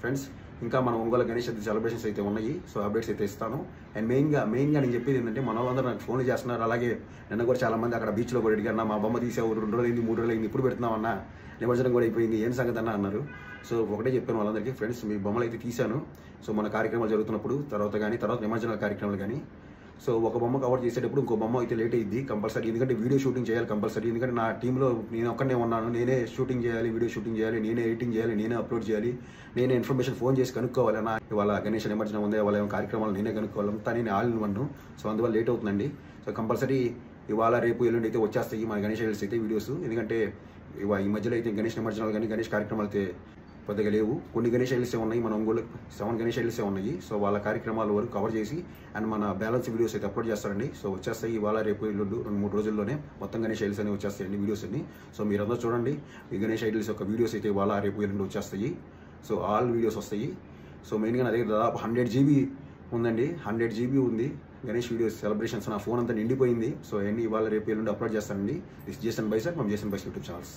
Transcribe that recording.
Friends ఇంకా మన Ongole Ganesh celebrations అయితే ఉన్నాయి. సో అప్డేట్స్ అయితే ఇస్తాను. అండ్ మెయిన్గా నేను చెప్పేది ఏంటంటే మన వాళ్ళందరూ నాకు ఫోన్లు చేస్తున్నారు. అలాగే నిన్న కూడా చాలా మంది అక్కడ బీచ్లో కూడా అడిగారు, మా బొమ్మ తీసావు 2 రోజులైంది 3 రోజులైంది ఇప్పుడు పెడుతున్నామన్నా, నిమజ్జనం కూడా అయిపోయింది, ఏం సంగతి అన్న అన్నారు. సో ఒకటే చెప్పాను వాళ్ళందరికీ, ఫ్రెండ్స్ మీ బొమ్మలు అయితే తీశాను. సో మన కార్యక్రమాలు జరుగుతున్నప్పుడు తర్వాత నిమజ్జనాల కార్యక్రమాలు కానీ సో ఒక బొమ్మ కవర్ చేసేటప్పుడు ఇంకో బొమ్మ అయితే లేట్ అయ్యింది కంపల్సరీ. ఎందుకంటే వీడియో షూటింగ్ చేయాలి కంపల్సరీ. ఎందుకంటే నా టీంలో నేను ఒక్కనే ఉన్నాను. నేనే షూటింగ్ చేయాలి, వీడియో షూటింగ్ చేయాలి, నేనే ఎడిటింగ్ చేయాలి, నేనే అప్లోడ్ చేయాలి, నేనే ఇన్ఫర్మేషన్ ఫోన్ చేసి కనుక్కోవాలి. ఇవాళ గణేష్ నిమజ్జనం ఉంది, వాళ్ళ కార్యక్రమాలు నేనే కనుక్కోవాలి, అంతా నేను ఆల్ ఇన్ వన్. సో అందువల్ల లేట్ అవుతుందండి. సో కంపల్సరీ ఇవాళ రేపు ఎల్లుండి అయితే వచ్చేస్తాయి మన గణేష్ ఐడల్స్ అయితే వీడియోస్. ఎందుకంటే ఈ మధ్యలో అయితే గణేష్ నిమజ్జనాలు కానీ గణేష్ కార్యక్రమాలు అయితే పెద్దగా లేవు. కొన్ని గణేష్ ఐడల్సే ఉన్నాయి, మన ఒంగోలు 7 గణేష్ ఐడల్సే ఉన్నాయి. సో వాళ్ళ కార్యక్రమాల వరకు కవర్ చేసి అండ్ మన బ్యాలెన్స్ వీడియోస్ అయితే అప్లోడ్ చేస్తారండి. సో వచ్చేస్తాయి ఇవాళ రేపు ఎల్లుండి 2-3 రోజుల్లోనే మొత్తం గణేష్ ఐడల్స్ అనేవి వచ్చేస్తాయండి వీడియోస్ అన్ని. సో మీరందరూ చూడండి, ఈ గణేష్ ఐడల్స్ యొక్క వీడియోస్ అయితే ఇవాళ రేపు ఎల్లుండి వచ్చేస్తాయి. సో ఆల్ వీడియోస్ వస్తాయి. సో మెయిన్గా నా దగ్గర దాదాపు 100 GB ఉందండి, 100 GB ఉంది గణేష్ వీడియోస్ సెలబ్రేషన్స్. నా ఫోన్ అంతా నిండిపోయింది. సో అన్ని ఇవాళ రేపు ఎల్లుండి అప్లోడ్ చేస్తానండి. This Jason Bisser from Jason Bise YouTube channels.